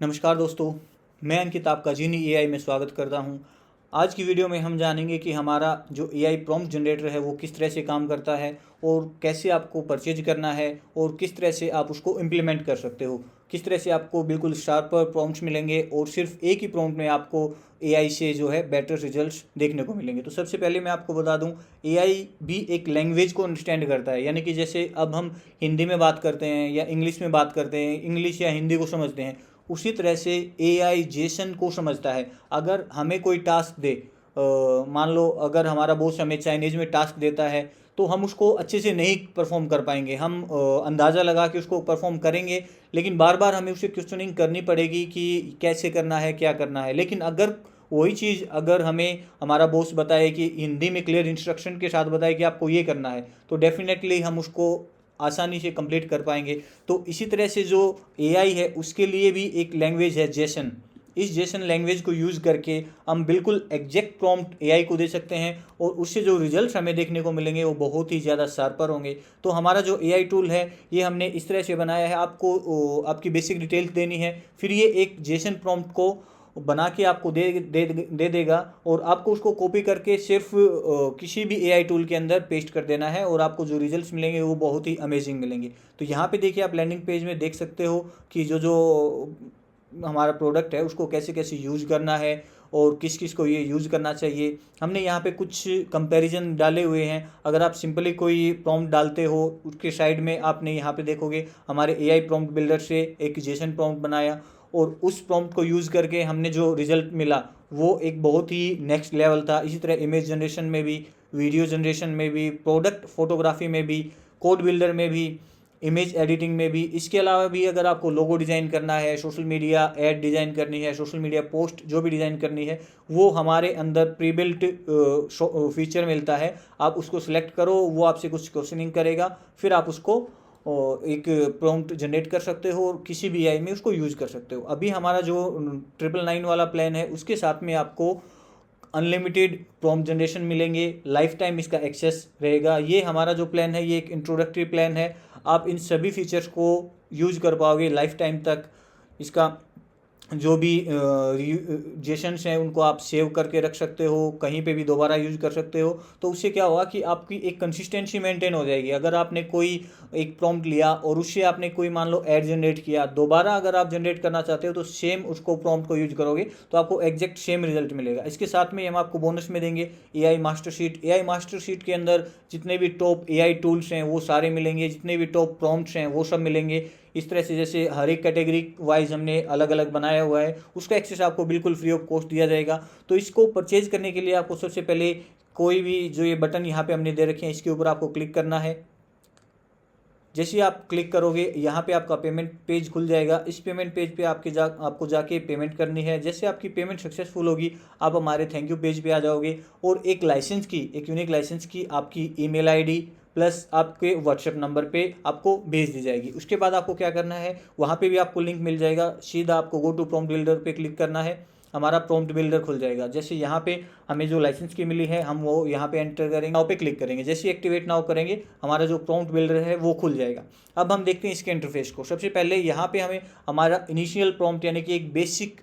नमस्कार दोस्तों, मैं अंकित आपका जीनी एआई में स्वागत करता हूं। आज की वीडियो में हम जानेंगे कि हमारा जो एआई प्रॉम्प्ट जनरेटर है वो किस तरह से काम करता है और कैसे आपको परचेज करना है और किस तरह से आप उसको इम्प्लीमेंट कर सकते हो। किस तरह से आपको बिल्कुल शार्पर प्रॉम्प्ट्स मिलेंगे और सिर्फ एक ही प्रॉम्प्ट में आपको एआई से जो है बेटर रिजल्ट्स देखने को मिलेंगे। तो सबसे पहले मैं आपको बता दूं, एआई भी एक लैंग्वेज को अंडरस्टैंड करता है, यानी कि जैसे अब हम हिंदी में बात करते हैं या इंग्लिश में बात करते हैं, इंग्लिश या हिंदी को समझते हैं, उसी तरह से एआई जेसन को समझता है। अगर हमें कोई टास्क दे, मान लो अगर हमारा बॉस हमें चाइनीज़ में टास्क देता है तो हम उसको अच्छे से नहीं परफॉर्म कर पाएंगे। हम अंदाज़ा लगा के उसको परफॉर्म करेंगे, लेकिन बार बार हमें उसे क्वेश्चनिंग करनी पड़ेगी कि कैसे करना है, क्या करना है। लेकिन अगर वही चीज़ अगर हमें हमारा बॉस बताए कि हिंदी में क्लियर इंस्ट्रक्शन के साथ बताए कि आपको ये करना है, तो डेफिनेटली हम उसको आसानी से कंप्लीट कर पाएंगे। तो इसी तरह से जो एआई है उसके लिए भी एक लैंग्वेज है जेसन। इस जेसन लैंग्वेज को यूज़ करके हम बिल्कुल एग्जैक्ट प्रॉम्प्ट एआई को दे सकते हैं और उससे जो रिजल्ट्स हमें देखने को मिलेंगे वो बहुत ही ज़्यादा शार्पर होंगे। तो हमारा जो एआई टूल है ये हमने इस तरह से बनाया है, आपको आपकी बेसिक डिटेल्स देनी है, फिर ये एक जेसन प्रॉम्प्ट को बना के आपको दे देगा और आपको उसको कॉपी करके सिर्फ किसी भी एआई टूल के अंदर पेस्ट कर देना है और आपको जो रिजल्ट्स मिलेंगे वो बहुत ही अमेजिंग मिलेंगे। तो यहाँ पे देखिए, आप लैंडिंग पेज में देख सकते हो कि जो जो हमारा प्रोडक्ट है उसको कैसे कैसे यूज़ करना है और किस किस को ये यूज़ करना चाहिए। हमने यहाँ पे कुछ कंपैरिजन डाले हुए हैं। अगर आप सिंपली कोई प्रॉम्प्ट डालते हो, उसके साइड में आपने यहाँ पे देखोगे हमारे एआई प्रॉम्प्ट बिल्डर से एक जेसन प्रॉम्प्ट बनाया और उस प्रॉम्प्ट को यूज़ करके हमने जो रिजल्ट मिला वो एक बहुत ही नेक्स्ट लेवल था। इसी तरह इमेज जनरेशन में भी, वीडियो जनरेशन में भी, प्रोडक्ट फोटोग्राफी में भी, कोड बिल्डर में भी, इमेज एडिटिंग में भी। इसके अलावा भी अगर आपको लोगो डिज़ाइन करना है, सोशल मीडिया ऐड डिज़ाइन करनी है, सोशल मीडिया पोस्ट जो भी डिज़ाइन करनी है, वो हमारे अंदर प्री बिल्ट फीचर मिलता है। आप उसको सिलेक्ट करो, वो आपसे कुछ क्वेश्चनिंग करेगा, फिर आप उसको एक प्रॉम्प्ट जनरेट कर सकते हो और किसी भी एआई में उसको यूज़ कर सकते हो। अभी हमारा जो 999 वाला प्लान है उसके साथ में आपको अनलिमिटेड प्रॉम्प्ट जनरेशन मिलेंगे, लाइफ टाइम इसका एक्सेस रहेगा। ये हमारा जो प्लान है ये एक इंट्रोडक्टरी प्लान है। आप इन सभी फीचर्स को यूज़ कर पाओगे लाइफ टाइम तक। इसका जो भी जेशंस हैं उनको आप सेव करके रख सकते हो, कहीं पे भी दोबारा यूज कर सकते हो। तो उससे क्या होगा कि आपकी एक कंसिस्टेंसी मेंटेन हो जाएगी। अगर आपने कोई एक प्रॉम्प्ट लिया और उससे आपने कोई मान लो ऐड जनरेट किया, दोबारा अगर आप जनरेट करना चाहते हो तो सेम उसको प्रॉम्प्ट को यूज करोगे तो आपको एग्जैक्ट सेम रिजल्ट मिलेगा। इसके साथ में हम आपको बोनस में देंगे AI master sheet. AI master sheet के अंदर जितने भी टॉप एआई टूल्स हैं वो सारे मिलेंगे, जितने भी टॉप प्रॉम्प्ट्स हैं वो सब मिलेंगे। इस तरह से जैसे हर एक कैटेगरी वाइज हमने अलग अलग बनाया हुआ है, उसका एक्सेस आपको बिल्कुल फ्री ऑफ कॉस्ट दिया जाएगा। तो इसको परचेज करने के लिए आपको सबसे पहले कोई भी जो ये बटन यहाँ पे हमने दे रखे हैं इसके ऊपर आपको क्लिक करना है। जैसे ही आप क्लिक करोगे यहाँ पे आपका पेमेंट पेज खुल जाएगा। इस पेमेंट पेज पे आपको जाके पेमेंट करनी है। जैसे आपकी पेमेंट सक्सेसफुल होगी आप हमारे थैंक यू पेज पे आ जाओगे और एक लाइसेंस की, एक यूनिक लाइसेंस की आपकी ईमेल आईडी प्लस आपके व्हाट्सएप नंबर पे आपको भेज दी जाएगी। उसके बाद आपको क्या करना है, वहाँ पे भी आपको लिंक मिल जाएगा, सीधा आपको गो टू प्रॉम्प्ट बिल्डर पे क्लिक करना है, हमारा प्रॉम्प्ट बिल्डर खुल जाएगा। जैसे यहाँ पे हमें जो लाइसेंस की मिली है हम वो यहाँ पे एंटर करेंगे, नाउ पे क्लिक करेंगे। जैसे एक्टिवेट नाउ करेंगे हमारा जो प्रॉम्प्ट बिल्डर है वो खुल जाएगा। अब हम देखते हैं इसके इंटरफेस को। सबसे पहले यहाँ पे हमें हमारा इनिशियल प्रॉम्प्ट यानी कि एक बेसिक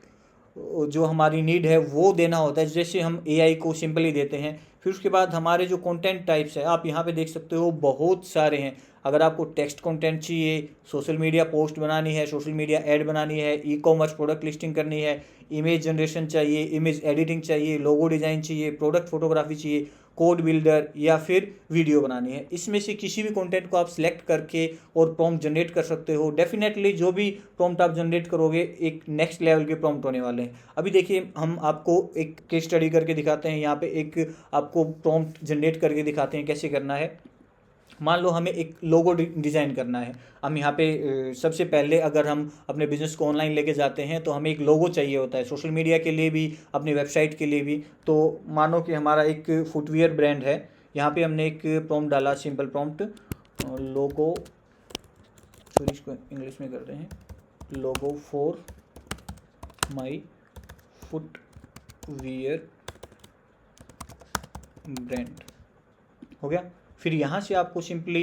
जो हमारी नीड है वो देना होता है, जैसे हम एआई को सिंपली देते हैं। फिर उसके बाद हमारे जो कंटेंट टाइप्स है आप यहाँ पे देख सकते हो बहुत सारे हैं। अगर आपको टेक्स्ट कंटेंट चाहिए, सोशल मीडिया पोस्ट बनानी है, सोशल मीडिया ऐड बनानी है, ई कॉमर्स प्रोडक्ट लिस्टिंग करनी है, इमेज जनरेशन चाहिए, इमेज एडिटिंग चाहिए, लोगो डिज़ाइन चाहिए, प्रोडक्ट फोटोग्राफी चाहिए, कोड बिल्डर या फिर वीडियो बनानी है, इसमें से किसी भी कंटेंट को आप सिलेक्ट करके और प्रॉम्प्ट जनरेट कर सकते हो। डेफिनेटली जो भी प्रॉम्प्ट आप जनरेट करोगे एक नेक्स्ट लेवल के प्रॉम्प्ट होने वाले हैं। अभी देखिए हम आपको एक केस स्टडी करके दिखाते हैं। यहाँ पे एक आपको प्रॉम्प्ट जनरेट करके दिखाते हैं कैसे करना है। मान लो हमें एक लोगो डिज़ाइन करना है। हम यहाँ पे सबसे पहले अगर हम अपने बिजनेस को ऑनलाइन लेके जाते हैं तो हमें एक लोगो चाहिए होता है, सोशल मीडिया के लिए भी, अपनी वेबसाइट के लिए भी। तो मानो कि हमारा एक फुटवियर ब्रांड है, यहाँ पे हमने एक प्रॉम्प्ट डाला, सिंपल प्रॉम्प्ट, लोगो, सॉरी इसको इंग्लिश में करते हैं, लोगो फॉर माई फुटवियर ब्रांड, हो गया। फिर यहाँ से आपको सिंपली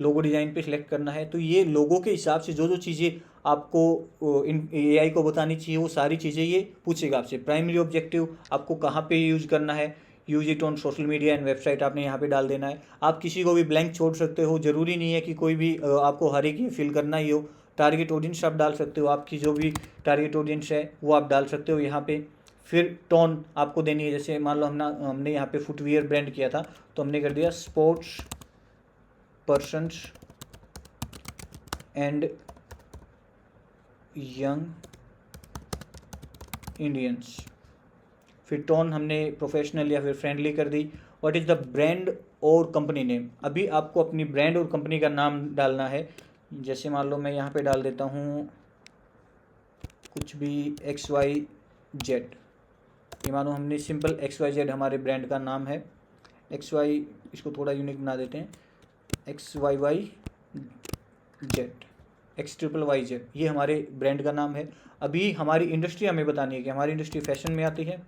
लोगो डिज़ाइन पे सिलेक्ट करना है। तो ये लोगो के हिसाब से जो जो चीज़ें आपको इन एआई को बतानी चाहिए वो सारी चीज़ें ये पूछेगा आपसे। प्राइमरी ऑब्जेक्टिव आपको कहाँ पे यूज़ करना है, use it on social media and website, आपने यहाँ पे डाल देना है। आप किसी को भी ब्लैंक छोड़ सकते हो, ज़रूरी नहीं है कि कोई भी आपको हर एक ही फिल करना ही हो। टारगेट ऑडियंस आप डाल सकते हो, आपकी जो भी टारगेट ऑडियंस है वो आप डाल सकते हो यहाँ पे। फिर टोन आपको देनी है, जैसे मान लो हमने यहाँ पे फुटवियर ब्रांड किया था तो हमने कर दिया sports persons and young Indians. फिर टोन हमने प्रोफेशनल या फिर फ्रेंडली कर दी। व्हाट इज़ द ब्रांड और कंपनी नेम, अभी आपको अपनी ब्रांड और कंपनी का नाम डालना है। जैसे मान लो मैं यहाँ पे डाल देता हूँ कुछ भी XYZ, ये मानो हमने सिंपल XYZ हमारे ब्रांड का नाम है। XY, इसको थोड़ा यूनिक बना देते हैं, XYYZ, XYYZ, ये हमारे ब्रांड का नाम है। अभी हमारी इंडस्ट्री हमें बतानी है कि हमारी इंडस्ट्री फैशन में आती है,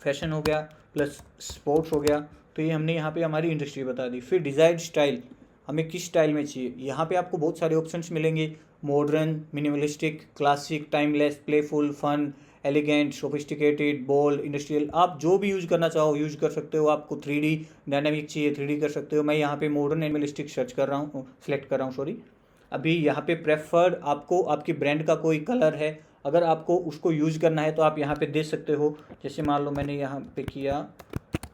फैशन हो गया प्लस स्पोर्ट्स हो गया, तो ये हमने यहाँ पे हमारी इंडस्ट्री बता दी। फिर डिज़ायर्ड स्टाइल, हमें किस स्टाइल में चाहिए, यहाँ पे आपको बहुत सारे ऑप्शंस मिलेंगे, modern, minimalistic, classic, timeless, playful, fun, elegant, sophisticated, bold, industrial, आप जो भी यूज़ करना चाहो यूज़ कर सकते हो। आपको 3D डायनामिक चाहिए 3D कर सकते हो। मैं यहाँ पे मॉडर्न एंड मिनिमलिस्टिक सर्च कर रहा हूँ, सेलेक्ट कर रहा हूँ, सॉरी। अभी यहाँ पे प्रेफर्ड, आपको आपकी ब्रांड का कोई कलर है, अगर आपको उसको यूज़ करना है तो आप यहाँ पे दे सकते हो। जैसे मान लो मैंने यहाँ पे किया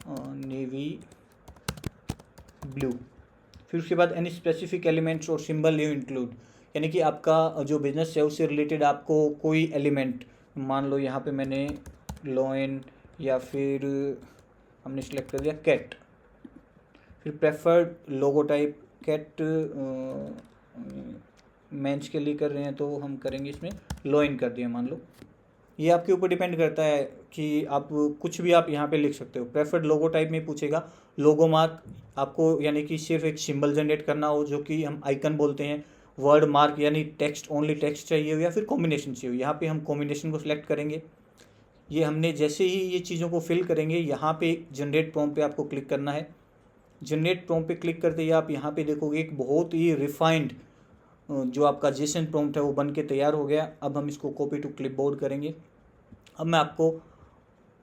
नेवी ब्लू। फिर उसके बाद एनी स्पेसिफिक एलिमेंट्स और सिंबल यू इंक्लूड, यानी कि आपका जो बिजनेस है उससे रिलेटेड आपको कोई एलिमेंट, मान लो यहाँ पे मैंने लॉयन या फिर हमने सेलेक्ट कर दिया कैट। फिर प्रेफर्ड लोगो टाइप कैट, मेंस के लिए कर रहे हैं तो हम करेंगे इसमें लॉयन कर दिया मान लो। ये आपके ऊपर डिपेंड करता है कि आप कुछ भी आप यहाँ पे लिख सकते हो। प्रेफर्ड लोगो टाइप में पूछेगा। लोगो मार्क आपको यानी कि सिर्फ एक सिंबल जनरेट करना हो जो कि हम आइकन बोलते हैं। वर्ड मार्क यानी टेक्स्ट, ओनली टेक्स्ट चाहिए हो या फिर कॉम्बिनेशन चाहिए, यहाँ पे हम कॉम्बिनेशन को सिलेक्ट करेंगे। ये हमने जैसे ही ये चीज़ों को फिल करेंगे यहाँ पे जनरेट प्रॉम्प्ट पे आपको क्लिक करना है। जनरेट प्रॉम्प्ट पे क्लिक करते ही आप यहाँ पे देखोगे एक बहुत ही रिफाइंड जो आपका जेसन प्रॉम्प्ट है वो बन के तैयार हो गया। अब हम इसको कॉपी टू क्लिपबोर्ड करेंगे। अब मैं आपको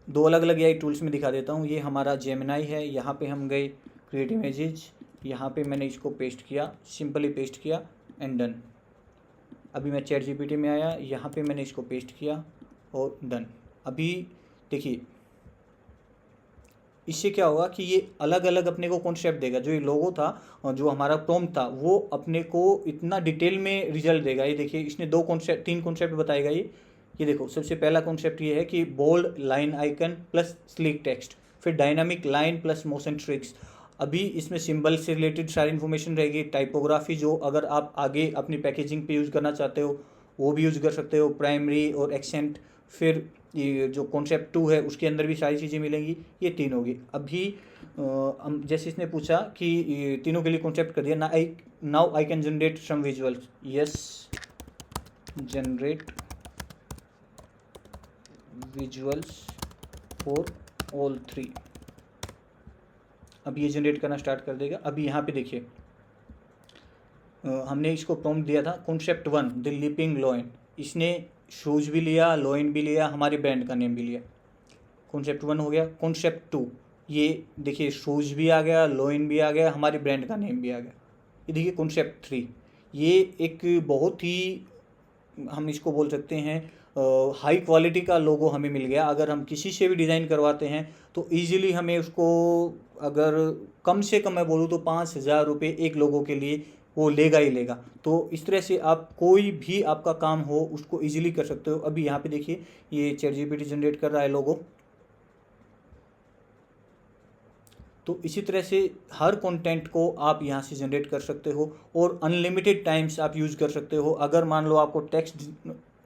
दो अलग अलग एआई टूल्स में दिखा देता हूँ। ये हमारा जेमिनाई है, यहाँ पे हम गए क्रिएट इमेजेज, यहाँ पे मैंने इसको पेस्ट किया, सिंपली पेस्ट किया एंड डन। अभी मैं चैट जीपीटी में आया, यहाँ पे मैंने इसको पेस्ट किया और डन। अभी देखिए इससे क्या होगा कि ये अलग अलग अपने को कॉन्सेप्ट देगा। जो ये लोगो था और जो हमारा प्रॉम्प्ट था वो अपने को इतना डिटेल में रिजल्ट देगा। ये देखिए इसने तीन कॉन्सेप्ट बताएगा। ये देखो सबसे पहला कॉन्सेप्ट ये है कि bold line icon plus sleek text, फिर dynamic line plus motion tricks. अभी इसमें सिंबल से रिलेटेड सारी इन्फॉर्मेशन रहेगी। टाइपोग्राफी जो अगर आप आगे अपनी पैकेजिंग पे यूज़ करना चाहते हो वो भी यूज़ कर सकते हो, प्राइमरी और एक्सेंट। फिर ये जो कॉन्सेप्ट 2 है उसके अंदर भी सारी चीज़ें मिलेंगी। ये तीन होगी। अभी हम जैसे इसने पूछा कि ये तीनों के लिए कॉन्सेप्ट कर दिया ना, now I can generate some visuals, yes generate visuals for all 3। अब ये जनरेट करना स्टार्ट कर देगा। अभी यहाँ पे देखिए हमने इसको प्रॉम्प्ट दिया था कॉन्सेप्ट 1 द लिपिंग लॉयन, इसने शूज़ भी लिया, लॉयन भी लिया, हमारे ब्रांड का नेम भी लिया। कॉन्सेप्ट 1 हो गया। कॉन्सेप्ट 2 ये देखिए शूज़ भी आ गया, लॉयन भी आ गया, हमारे ब्रांड का नेम भी आ गया। ये देखिए कॉन्सेप्ट 3 ये एक बहुत ही हम इसको बोल सकते हैं हाई क्वालिटी का लोगो हमें मिल गया। अगर हम किसी से भी डिज़ाइन करवाते हैं तो ईजिली हमें उसको अगर कम से कम मैं बोलूँ तो 5,000 रुपये एक लोगों के लिए वो लेगा ही लेगा। तो इस तरह से आप कोई भी आपका काम हो उसको इजीली कर सकते हो। अभी यहाँ पे देखिए ये चैट जीपीटी जनरेट कर रहा है लोगो। तो इसी तरह से हर कंटेंट को आप यहाँ से जनरेट कर सकते हो और अनलिमिटेड टाइम्स आप यूज़ कर सकते हो। अगर मान लो आपको टेक्स्ट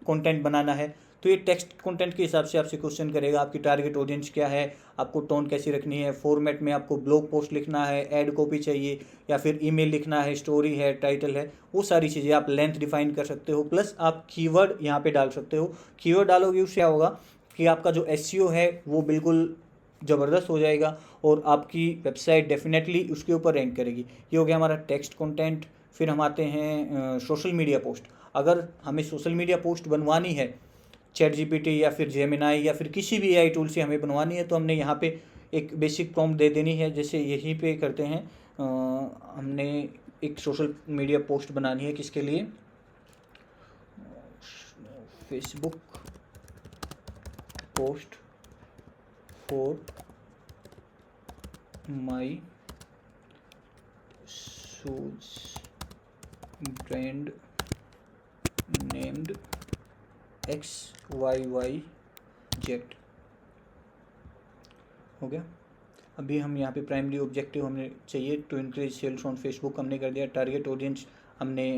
कंटेंट बनाना है तो ये टेक्स्ट कंटेंट के हिसाब से आपसे क्वेश्चन करेगा, आपकी टारगेट ऑडियंस क्या है, आपको टोन कैसी रखनी है, फॉर्मेट में आपको ब्लॉग पोस्ट लिखना है, ऐड कॉपी चाहिए या फिर ईमेल लिखना है, स्टोरी है, टाइटल है, वो सारी चीज़ें आप लेंथ डिफाइन कर सकते हो। प्लस आप कीवर्ड यहाँ पे डाल सकते हो। कीवर्ड डालोगे उससे क्या होगा कि आपका जो एसईओ है वो बिल्कुल ज़बरदस्त हो जाएगा और आपकी वेबसाइट डेफिनेटली उसके ऊपर रैंक करेगी। ये हो गया हमारा टेक्स्ट कंटेंट। फिर हम आते हैं सोशल मीडिया पोस्ट। अगर हमें सोशल मीडिया पोस्ट बनवानी है चैट जीपीटी या फिर जेमिनाई या फिर किसी भी एआई टूल से हमें बनवानी है, तो हमने यहाँ पे एक बेसिक प्रॉम्प्ट दे देनी है। जैसे यहीं पे करते हैं, हमने एक सोशल मीडिया पोस्ट बनानी है, किसके लिए, Facebook post for my shoes brand named XYYZ हो गया। अभी हम यहाँ पे प्राइमरी ऑब्जेक्टिव हमें चाहिए to increase sales on Facebook, हमने कर दिया। टारगेट ऑडियंस हमने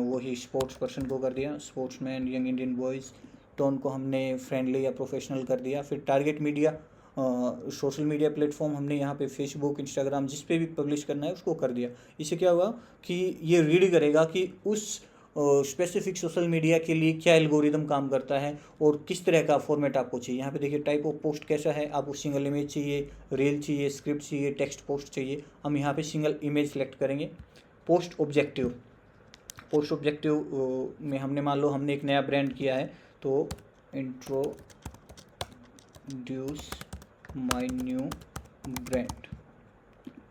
वही स्पोर्ट्स पर्सन को कर दिया, sportsman, young Indian boys. Tone को हमने फ्रेंडली या प्रोफेशनल कर दिया। फिर target media, social media platform हमने यहाँ पे फेसबुक, इंस्टाग्राम, जिस पे भी पब्लिश करना है उसको कर दिया। इससे क्या हुआ कि ये रीड करेगा कि उस स्पेसिफिक सोशल मीडिया के लिए क्या एल्गोरिदम काम करता है और किस तरह का फॉर्मेट आपको चाहिए। यहाँ पे देखिए टाइप ऑफ पोस्ट कैसा है, आपको सिंगल इमेज चाहिए, रील चाहिए, स्क्रिप्ट चाहिए, टेक्स्ट पोस्ट चाहिए। हम यहाँ पे सिंगल इमेज सेलेक्ट करेंगे। पोस्ट ऑब्जेक्टिव, पोस्ट ऑब्जेक्टिव में हमने मान लो हमने एक नया ब्रांड किया है, तो introduce my new brand.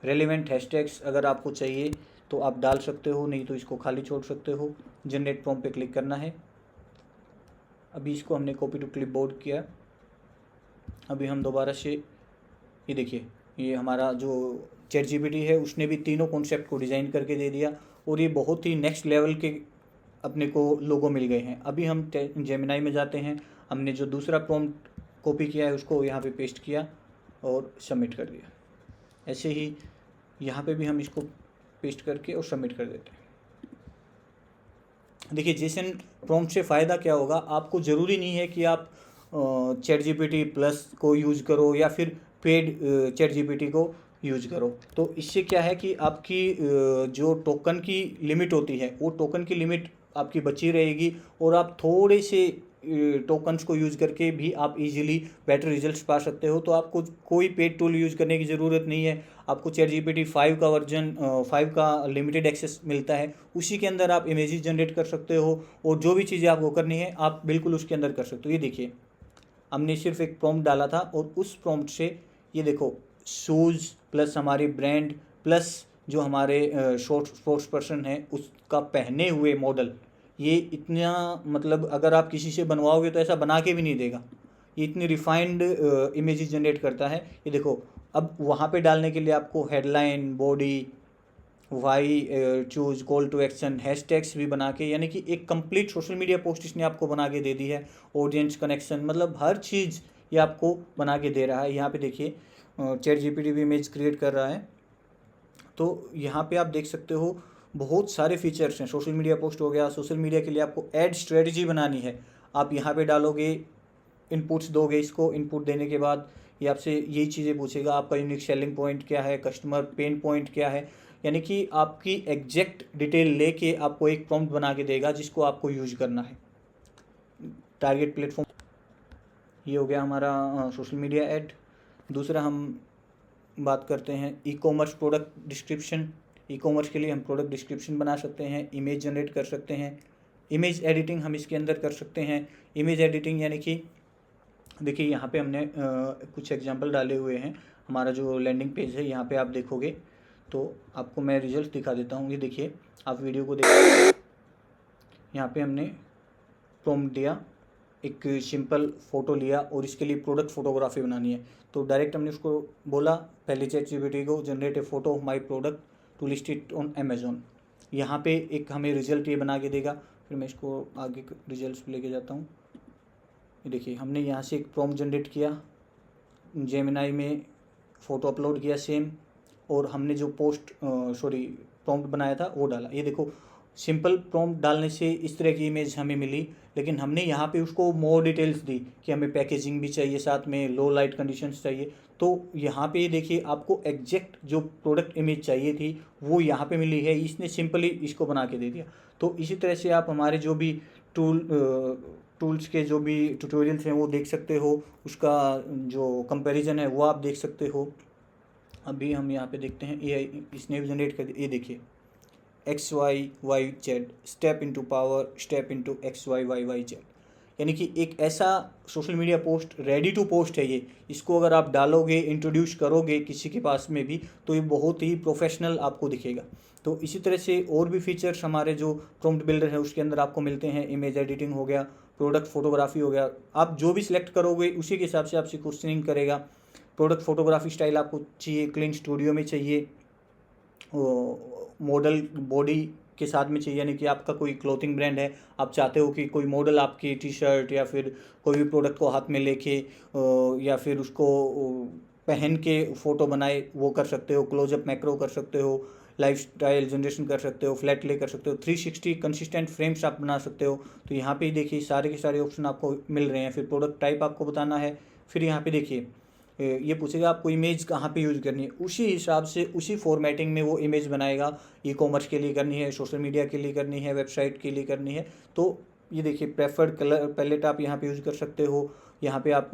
Relevant hashtags अगर आपको चाहिए तो आप डाल सकते हो, नहीं तो इसको खाली छोड़ सकते हो। जनरेट प्रॉम्प्ट पे क्लिक करना है। अभी इसको हमने कॉपी टू क्लिपबोर्ड किया। अभी हम दोबारा से, ये देखिए ये हमारा जो चैट जीपीटी है उसने भी तीनों कॉन्सेप्ट को डिज़ाइन करके दे दिया और ये बहुत ही नेक्स्ट लेवल के अपने को लोगो मिल गए हैं। अभी हम जेमिनाई में जाते हैं। हमने जो दूसरा प्रॉम्प्ट कॉपी किया है उसको यहाँ पे पेस्ट किया और सबमिट कर दिया। ऐसे ही यहाँ पे भी हम इसको पेस्ट करके और सबमिट कर देते हैं। देखिए जेसन प्रॉम्प्ट से फ़ायदा क्या होगा, आपको ज़रूरी नहीं है कि आप चैट जीपीटी प्लस को यूज़ करो या फिर पेड चैट जीपीटी को यूज़ करो। तो इससे क्या है कि आपकी जो टोकन की लिमिट होती है वो टोकन की लिमिट आपकी बची रहेगी और आप थोड़े से टोकन्स को यूज़ करके भी आप इजीली बेटर रिजल्ट्स पा सकते हो। तो आपको कोई पेड टूल यूज़ करने की ज़रूरत नहीं है। आपको चैट जीपीटी 5 का वर्जन 5 का लिमिटेड एक्सेस मिलता है, उसी के अंदर आप इमेजेस जनरेट कर सकते हो और जो भी चीज़ें आपको करनी है आप बिल्कुल उसके अंदर कर सकते हो। ये देखिए हमने सिर्फ एक प्रॉम्प्ट डाला था और उस प्रॉम्प्ट से ये देखो शूज़ प्लस हमारी ब्रांड प्लस जो हमारे शॉर्ट स्पोर्ट्स पर्सन है उसका पहने हुए मॉडल, ये इतना मतलब अगर आप किसी से बनवाओगे तो ऐसा बना के भी नहीं देगा। ये इतनी रिफाइंड इमेजेस जनरेट करता है। ये देखो अब वहाँ पे डालने के लिए आपको headline, body, why choose, call to action, hashtags भी बना के, यानी कि एक कंप्लीट सोशल मीडिया पोस्ट इसने आपको बना के दे दी है। ऑडियंस कनेक्शन, मतलब हर चीज़ ये आपको बना के दे रहा है। यहाँ पे देखिए चैट जीपीटी भी इमेज क्रिएट कर रहा है। तो यहाँ पे आप देख सकते हो बहुत सारे फीचर्स हैं। सोशल मीडिया पोस्ट हो गया। सोशल मीडिया के लिए आपको एड स्ट्रेटजी बनानी है, आप यहाँ पे डालोगे, इनपुट्स दोगे, इसको इनपुट देने के बाद ये आपसे यही चीज़ें पूछेगा, आपका यूनिक सेलिंग पॉइंट क्या है, कस्टमर पेन पॉइंट क्या है, यानी कि आपकी एग्जैक्ट डिटेल लेके आपको एक प्रॉम्प्ट बना के देगा जिसको आपको यूज करना है। टारगेट प्लेटफॉर्म, ये हो गया हमारा सोशल मीडिया ऐड। दूसरा हम बात करते हैं e commerce product description. E commerce के लिए हम प्रोडक्ट डिस्क्रिप्शन बना सकते हैं, इमेज जनरेट कर सकते हैं, इमेज एडिटिंग हम इसके अंदर कर सकते हैं। इमेज एडिटिंग यानी कि देखिए यहाँ पे हमने कुछ एग्जांपल डाले हुए हैं। हमारा जो लैंडिंग पेज है यहाँ पे आप देखोगे तो आपको मैं रिजल्ट दिखा देता हूँ। ये देखिए आप वीडियो को देखिए, यहाँ पे हमने प्रॉम्प्ट दिया, एक सिंपल फ़ोटो लिया और इसके लिए प्रोडक्ट फोटोग्राफी बनानी है। तो डायरेक्ट हमने उसको बोला पहले चैट जीपीटी को generate a photo of my product to list it on Amazon. यहाँ पे एक हमें रिजल्ट ये बना के देगा। फिर मैं इसको आगे रिजल्ट्स पे लेके जाता हूँ। ये देखिए हमने यहाँ से एक प्रॉम्प्ट जनरेट किया, जेमिनाई में फ़ोटो अपलोड किया सेम, और हमने जो प्रॉम्प्ट बनाया था वो डाला। ये देखो सिंपल प्रॉम्प्ट डालने से इस तरह की इमेज हमें मिली, लेकिन हमने यहाँ पे उसको मोर डिटेल्स दी कि हमें पैकेजिंग भी चाहिए, साथ में लो लाइट कंडीशंस चाहिए। तो यहाँ पे देखिए आपको एग्जैक्ट जो प्रोडक्ट इमेज चाहिए थी वो यहाँ पे मिली है, इसने सिंपली इसको बना के दे दिया। तो इसी तरह से आप हमारे जो भी टूल टूल्स के जो भी ट्यूटोरियल्स हैं वो देख सकते हो, उसका जो कंपैरिजन है वो आप देख सकते हो। अभी हम यहाँ पे देखते हैं AI इसने भी जनरेट कर दिया। ये देखिए XYYZ step into power step into XYYYZ, यानी कि एक ऐसा social media post ready to post है ये। इसको अगर आप डालोगे, इंट्रोड्यूस करोगे किसी के पास में भी, तो ये बहुत ही प्रोफेशनल आपको दिखेगा। तो इसी तरह से और भी फीचर्स हमारे जो प्रॉम्प्ट बिल्डर है उसके अंदर आपको मिलते हैं। इमेज एडिटिंग हो गया, प्रोडक्ट फोटोग्राफी हो गया, आप जो भी सिलेक्ट करोगे उसी के हिसाब से आपसे क्वेश्चनिंग करेगा। प्रोडक्ट फोटोग्राफी स्टाइल आपको चाहिए, क्लीन स्टूडियो में चाहिए, मॉडल बॉडी के साथ में चाहिए, यानी कि आपका कोई क्लोथिंग ब्रांड है, आप चाहते हो कि कोई मॉडल आपकी टी शर्ट या फिर कोई भी प्रोडक्ट को हाथ में लेके या फिर उसको पहन के फ़ोटो बनाए, वो कर सकते हो। क्लोजअप मैक्रो कर सकते हो, लाइफ स्टाइल जनरेशन कर सकते हो, फ्लैट ले कर सकते हो, 360 कंसिस्टेंट फ्रेम्स आप बना सकते हो। तो यहाँ पे देखिए सारे के सारे ऑप्शन आपको मिल रहे हैं। फिर प्रोडक्ट टाइप आपको बताना है। फिर यहाँ पे देखिए ये पूछेगा आपको इमेज कहाँ पे यूज़ करनी है, उसी हिसाब से उसी फॉर्मेटिंग में वो इमेज बनाएगा। ई-कॉमर्स के लिए करनी है, सोशल मीडिया के लिए करनी है, वेबसाइट के लिए करनी है। तो ये देखिए प्रेफर्ड कलर पैलेट आप यहाँ पे यूज़ कर सकते हो। यहाँ पे आप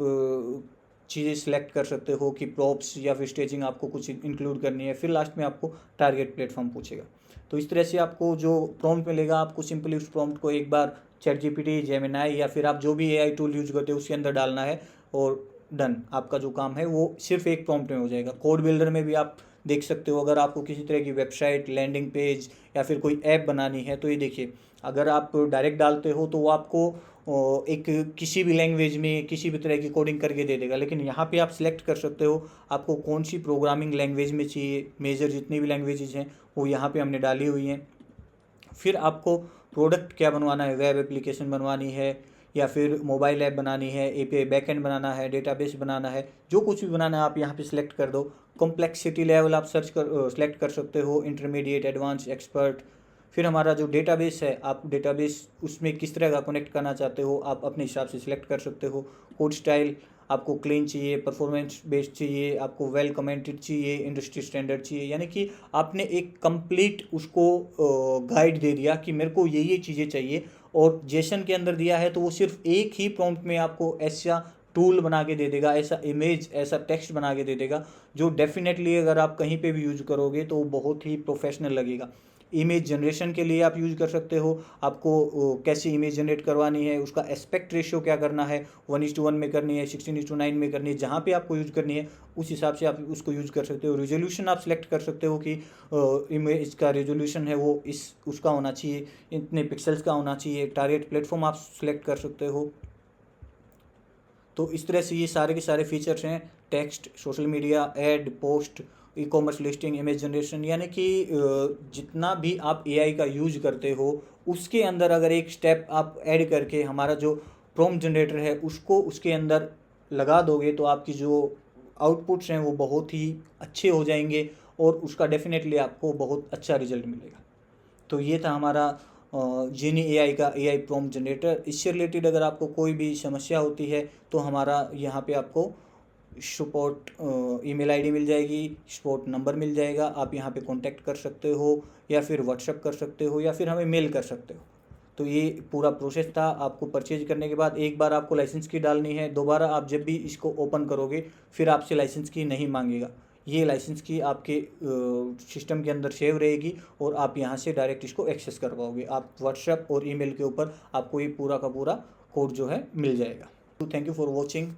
चीज़ें सिलेक्ट कर सकते हो कि प्रॉप्स या फिर स्टेजिंग आपको कुछ इंक्लूड करनी है। फिर लास्ट में आपको टारगेट प्लेटफॉर्म पूछेगा। तो इस तरह से आपको जो प्रॉम्प्ट मिलेगा, आपको सिंपली उस प्रॉम्प्ट को एक बार ChatGPT, जेमिनाई या फिर आप जो भी AI टूल यूज़ करते हो उसके अंदर डालना है और डन। आपका जो काम है वो सिर्फ एक प्रॉम्प्ट में हो जाएगा। कोड बिल्डर में भी आप देख सकते हो, अगर आपको किसी तरह की वेबसाइट, लैंडिंग पेज या फिर कोई ऐप बनानी है तो ये देखिए अगर आप डायरेक्ट डालते हो तो वो आपको एक किसी भी लैंग्वेज में किसी भी तरह की कोडिंग करके दे देगा। लेकिन यहाँ पे आप सिलेक्ट कर सकते हो आपको कौन सी प्रोग्रामिंग लैंग्वेज में चाहिए। मेजर जितनी भी लैंग्वेजेज हैं वो यहाँ पे हमने डाली हुई हैं। फिर आपको प्रोडक्ट क्या बनवाना है, वेब एप्लीकेशन बनवानी है या फिर मोबाइल ऐप बनानी है, API बैकएंड बनाना है, डेटाबेस बनाना है, जो कुछ भी बनाना है आप यहाँ पे सिलेक्ट कर दो। कॉम्प्लेक्सिटी लेवल आप सिलेक्ट कर सकते हो, इंटरमीडिएट, एडवांस, एक्सपर्ट। फिर हमारा जो डेटाबेस है, आप डेटाबेस उसमें किस तरह का कनेक्ट करना चाहते हो आप अपने हिसाब से सिलेक्ट कर सकते हो। कोड स्टाइल आपको क्लीन चाहिए, परफॉर्मेंस बेस्ड चाहिए, आपको वेल कमेंटेड चाहिए, इंडस्ट्री स्टैंडर्ड चाहिए, यानी कि आपने एक कंप्लीट उसको गाइड दे दिया कि मेरे को ये चीज़ें चाहिए। और जेसन के अंदर दिया है तो वो सिर्फ एक ही प्रॉम्प्ट में आपको ऐसा टूल बना के दे देगा, ऐसा इमेज, ऐसा टेक्स्ट बना के दे देगा जो डेफिनेटली अगर आप कहीं पे भी यूज़ करोगे तो वो बहुत ही प्रोफेशनल लगेगा। इमेज जनरेशन के लिए आप यूज़ कर सकते हो। आपको कैसी इमेज जनरेट करवानी है, उसका एस्पेक्ट रेशियो क्या करना है, 1:1 में करनी है, 16:9 में करनी है, जहाँ पे आपको यूज़ करनी है उस हिसाब से आप उसको यूज़ कर सकते हो। रेजोल्यूशन आप सिलेक्ट कर सकते हो कि इमेज का रेजोल्यूशन है वो उसका होना चाहिए, इतने पिक्सल्स का होना चाहिए। टारगेट प्लेटफॉर्म आप सिलेक्ट कर सकते हो। तो इस तरह से ये सारे के सारे फीचर्स हैं। Text, social media, ad, post, e-commerce listing, image generation, यानी कि जितना भी आप AI का यूज करते हो उसके अंदर अगर एक स्टेप आप ऐड करके हमारा जो प्रॉम्प्ट जनरेटर है उसको उसके अंदर लगा दोगे तो आपकी जो आउटपुट्स हैं वो बहुत ही अच्छे हो जाएंगे और उसका डेफिनेटली आपको बहुत अच्छा रिजल्ट मिलेगा। तो ये था हमारा जीनी AI का AI प्रॉम्प्ट जनरेटर। इससे रिलेटेड अगर आपको कोई भी समस्या होती है तो हमारा यहाँ पे आपको सपोर्ट ईमेल आईडी मिल जाएगी, सपोर्ट नंबर मिल जाएगा, आप यहाँ पे कांटेक्ट कर सकते हो या फिर व्हाट्सएप कर सकते हो या फिर हमें मेल कर सकते हो। तो ये पूरा प्रोसेस था। आपको परचेज करने के बाद एक बार आपको लाइसेंस की डालनी है, दोबारा आप जब भी इसको ओपन करोगे फिर आपसे लाइसेंस की नहीं मांगेगा। ये लाइसेंस की आपके सिस्टम के अंदर सेव रहेगी और आप यहाँ से डायरेक्ट इसको एक्सेस कर पाओगे। आप व्हाट्सएप और ईमेल के ऊपर आपको ये पूरा का पूरा कोड जो है मिल जाएगा। तो थैंक यू फॉर वॉचिंग।